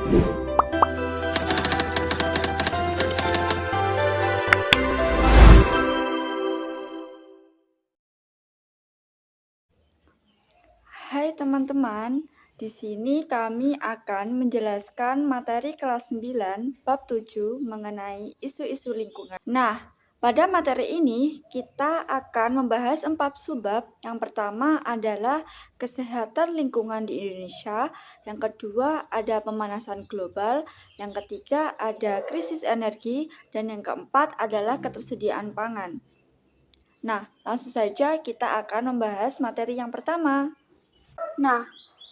Hai teman-teman, di sini kami akan menjelaskan materi kelas 9 bab 7 mengenai isu-isu lingkungan. Nah, pada materi ini kita akan membahas 4 subbab. Yang pertama adalah kesehatan lingkungan di Indonesia, yang kedua ada pemanasan global, yang ketiga ada krisis energi, dan yang keempat adalah ketersediaan pangan. Nah, langsung saja kita akan membahas materi yang pertama. Nah,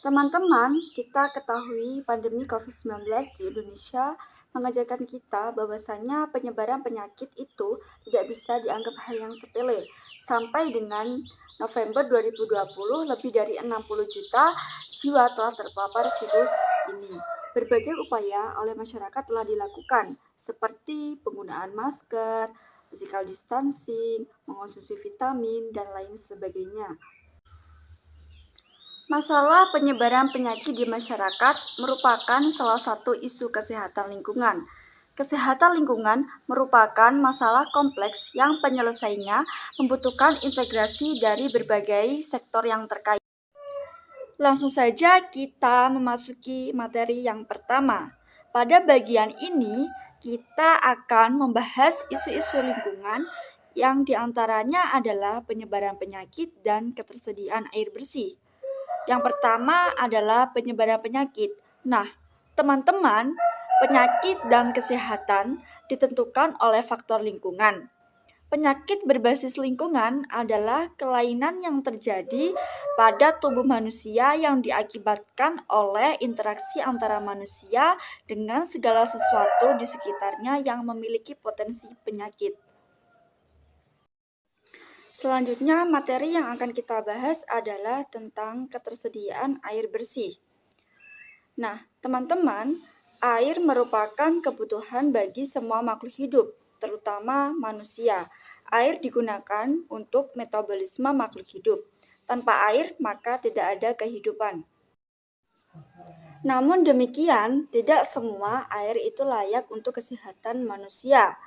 teman-teman, kita ketahui pandemi COVID-19 di Indonesia mengajarkan kita bahwasanya penyebaran penyakit itu tidak bisa dianggap hal yang sepele. Sampai dengan November 2020, lebih dari 60 juta jiwa telah terpapar virus ini. Berbagai upaya oleh masyarakat telah dilakukan, seperti penggunaan masker, physical distancing, mengonsumsi vitamin, dan lain sebagainya. Masalah penyebaran penyakit di masyarakat merupakan salah satu isu kesehatan lingkungan. Kesehatan lingkungan merupakan masalah kompleks yang penyelesaiannya membutuhkan integrasi dari berbagai sektor yang terkait. Langsung saja kita memasuki materi yang pertama. Pada bagian ini, kita akan membahas isu-isu lingkungan yang diantaranya adalah penyebaran penyakit dan ketersediaan air bersih. Yang pertama adalah penyebaran penyakit. Nah, teman-teman, penyakit dan kesehatan ditentukan oleh faktor lingkungan. Penyakit berbasis lingkungan adalah kelainan yang terjadi pada tubuh manusia yang diakibatkan oleh interaksi antara manusia dengan segala sesuatu di sekitarnya yang memiliki potensi penyakit. Selanjutnya, materi yang akan kita bahas adalah tentang ketersediaan air bersih. Nah, teman-teman, air merupakan kebutuhan bagi semua makhluk hidup, terutama manusia. Air digunakan untuk metabolisme makhluk hidup. Tanpa air, maka tidak ada kehidupan. Namun demikian, tidak semua air itu layak untuk kesehatan manusia.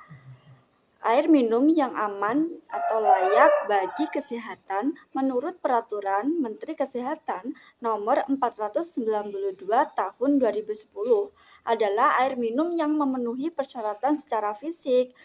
Air minum yang aman atau layak bagi kesehatan menurut Peraturan Menteri Kesehatan Nomor 492 Tahun 2010 adalah air minum yang memenuhi persyaratan secara fisik,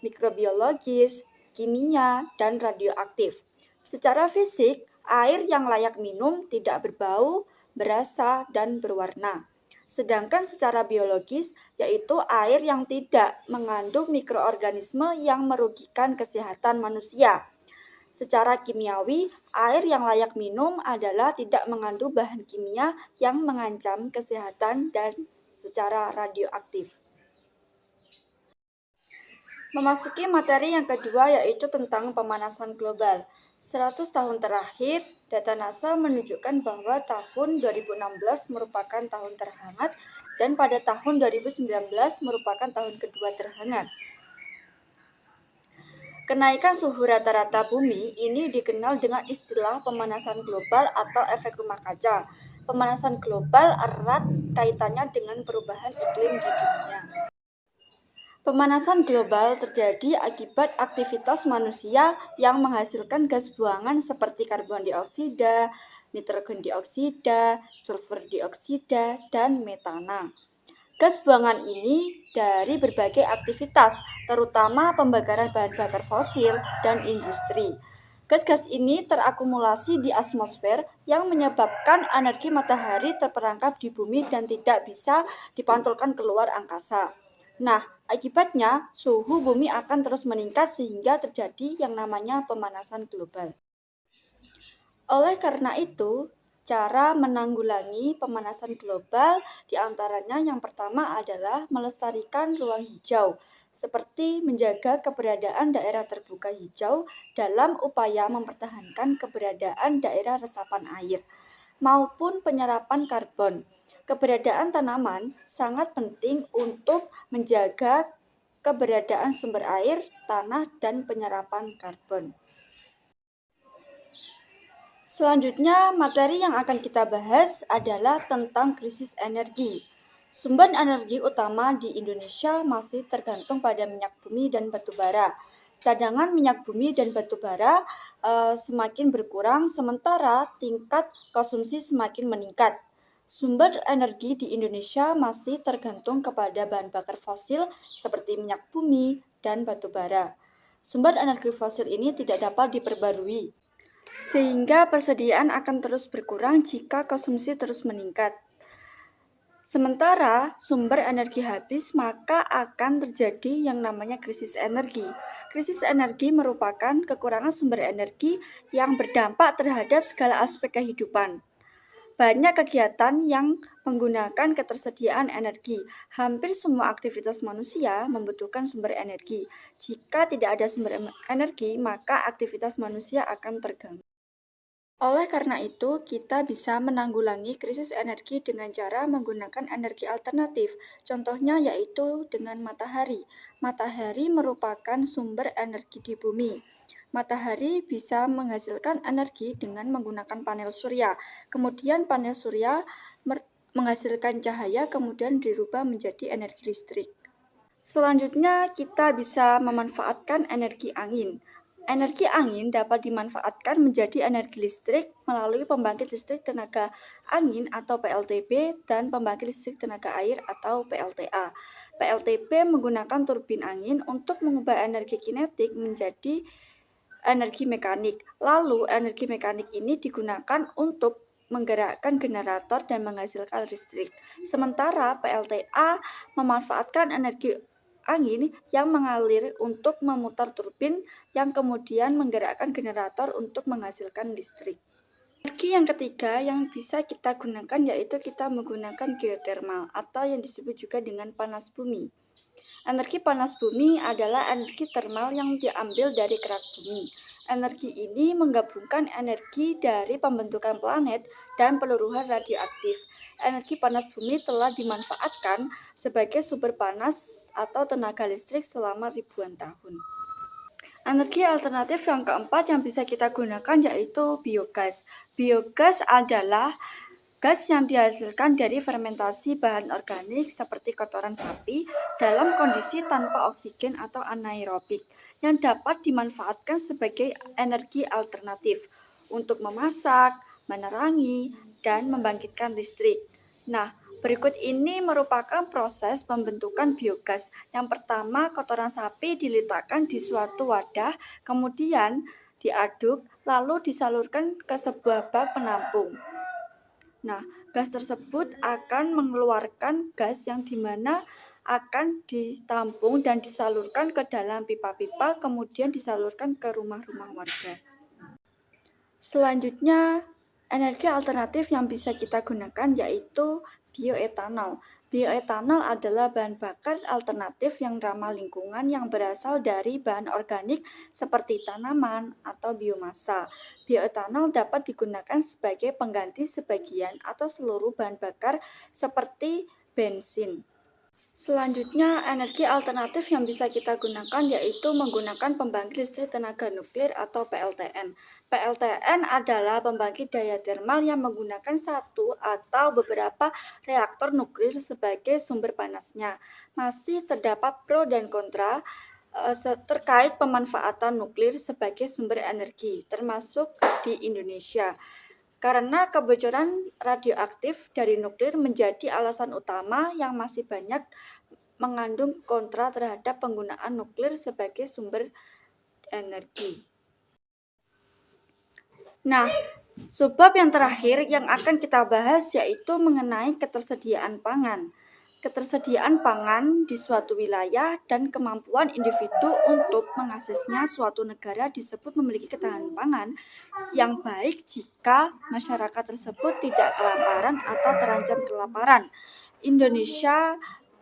mikrobiologis, kimia, dan radioaktif. Secara fisik, air yang layak minum tidak berbau, berasa, dan berwarna. Sedangkan secara biologis, yaitu air yang tidak mengandung mikroorganisme yang merugikan kesehatan manusia. Secara kimiawi, air yang layak minum adalah tidak mengandung bahan kimia yang mengancam kesehatan dan secara radioaktif. Memasuki materi yang kedua yaitu tentang pemanasan global. 100 tahun terakhir, data NASA menunjukkan bahwa tahun 2016 merupakan tahun terhangat dan pada tahun 2019 merupakan tahun kedua terhangat. Kenaikan suhu rata-rata bumi ini dikenal dengan istilah pemanasan global atau efek rumah kaca. Pemanasan global erat kaitannya dengan perubahan iklim di dunia. Pemanasan global terjadi akibat aktivitas manusia yang menghasilkan gas buangan seperti karbon dioksida, nitrogen dioksida, sulfur dioksida, dan metana. Gas buangan ini dari berbagai aktivitas, terutama pembakaran bahan bakar fosil dan industri. Gas-gas ini terakumulasi di atmosfer yang menyebabkan energi matahari terperangkap di bumi dan tidak bisa dipantulkan keluar angkasa. Nah, akibatnya suhu bumi akan terus meningkat sehingga terjadi yang namanya pemanasan global. Oleh karena itu, cara menanggulangi pemanasan global diantaranya yang pertama adalah melestarikan ruang hijau, seperti menjaga keberadaan daerah terbuka hijau dalam upaya mempertahankan keberadaan daerah resapan air, maupun penyerapan karbon. Keberadaan tanaman sangat penting untuk menjaga keberadaan sumber air, tanah, dan penyerapan karbon. Selanjutnya, materi yang akan kita bahas adalah tentang krisis energi. Sumber energi utama di Indonesia masih tergantung pada minyak bumi dan batu bara. Cadangan minyak bumi dan batu bara semakin berkurang, sementara tingkat konsumsi semakin meningkat. Sumber energi di Indonesia masih tergantung kepada bahan bakar fosil seperti minyak bumi dan batu bara. Sumber energi fosil ini tidak dapat diperbarui, sehingga persediaan akan terus berkurang jika konsumsi terus meningkat. Sementara sumber energi habis, maka akan terjadi yang namanya krisis energi. Krisis energi merupakan kekurangan sumber energi yang berdampak terhadap segala aspek kehidupan. Banyak kegiatan yang menggunakan ketersediaan energi. Hampir semua aktivitas manusia membutuhkan sumber energi. Jika tidak ada sumber energi, maka aktivitas manusia akan terganggu. Oleh karena itu, kita bisa menanggulangi krisis energi dengan cara menggunakan energi alternatif. Contohnya yaitu dengan matahari. Matahari merupakan sumber energi di bumi. Matahari bisa menghasilkan energi dengan menggunakan panel surya. Kemudian panel surya menghasilkan cahaya, kemudian dirubah menjadi energi listrik. Selanjutnya, kita bisa memanfaatkan energi angin. Energi angin dapat dimanfaatkan menjadi energi listrik melalui pembangkit listrik tenaga angin atau PLTB dan pembangkit listrik tenaga air atau PLTA. PLTB menggunakan turbin angin untuk mengubah energi kinetik menjadi energi mekanik. Lalu, energi mekanik ini digunakan untuk menggerakkan generator dan menghasilkan listrik. Sementara PLTA memanfaatkan energi angin yang mengalir untuk memutar turbin yang kemudian menggerakkan generator untuk menghasilkan listrik. Energi yang ketiga yang bisa kita gunakan yaitu kita menggunakan geotermal atau yang disebut juga dengan panas bumi. Energi panas bumi adalah energi termal yang diambil dari kerak bumi. Energi ini menggabungkan energi dari pembentukan planet dan peluruhan radioaktif. Energi panas bumi telah dimanfaatkan sebagai sumber panas atau tenaga listrik selama ribuan tahun. Energi alternatif yang keempat yang bisa kita gunakan yaitu biogas. Biogas adalah gas yang dihasilkan dari fermentasi bahan organik seperti kotoran sapi dalam kondisi tanpa oksigen atau anaerobik yang dapat dimanfaatkan sebagai energi alternatif untuk memasak, menerangi, dan membangkitkan listrik. Nah, berikut ini merupakan proses pembentukan biogas. Yang pertama, kotoran sapi diletakkan di suatu wadah, kemudian diaduk, lalu disalurkan ke sebuah bak penampung. Nah, gas tersebut akan mengeluarkan gas yang dimana akan ditampung dan disalurkan ke dalam pipa-pipa, kemudian disalurkan ke rumah-rumah warga. Selanjutnya, energi alternatif yang bisa kita gunakan yaitu bioetanol. Bioetanol adalah bahan bakar alternatif yang ramah lingkungan yang berasal dari bahan organik seperti tanaman atau biomasa. Bioetanol dapat digunakan sebagai pengganti sebagian atau seluruh bahan bakar seperti bensin. Selanjutnya, energi alternatif yang bisa kita gunakan yaitu menggunakan pembangkit listrik tenaga nuklir atau PLTN. PLTN adalah pembangkit daya termal yang menggunakan satu atau beberapa reaktor nuklir sebagai sumber panasnya. Masih terdapat pro dan kontra terkait pemanfaatan nuklir sebagai sumber energi, termasuk di Indonesia. Karena kebocoran radioaktif dari nuklir menjadi alasan utama yang masih banyak mengandung kontra terhadap penggunaan nuklir sebagai sumber energi. Nah, sebab yang terakhir yang akan kita bahas yaitu mengenai ketersediaan pangan. Ketersediaan pangan di suatu wilayah dan kemampuan individu untuk mengaksesnya suatu negara disebut memiliki ketahanan pangan yang baik jika masyarakat tersebut tidak kelaparan atau terancam kelaparan. Indonesia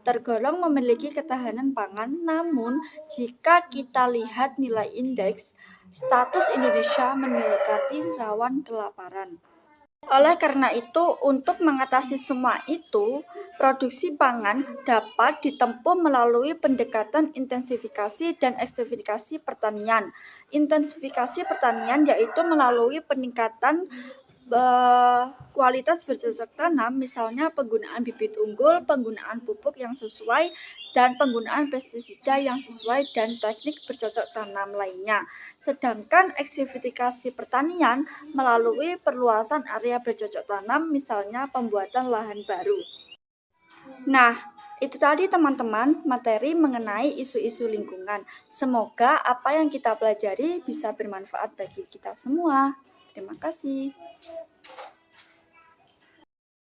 tergolong memiliki ketahanan pangan, namun jika kita lihat nilai indeks, status Indonesia mendekati rawan kelaparan. Oleh karena itu, untuk mengatasi semua itu, produksi pangan dapat ditempuh melalui pendekatan intensifikasi dan ekstensifikasi pertanian. Intensifikasi pertanian yaitu melalui peningkatan kualitas bercocok tanam, misalnya penggunaan bibit unggul, penggunaan pupuk yang sesuai, dan penggunaan pestisida yang sesuai, dan teknik bercocok tanam lainnya. Sedangkan ekstensifikasi pertanian melalui perluasan area bercocok tanam, misalnya pembuatan lahan baru. Nah, itu tadi teman-teman materi mengenai isu-isu lingkungan. Semoga apa yang kita pelajari bisa bermanfaat bagi kita semua. Terima kasih.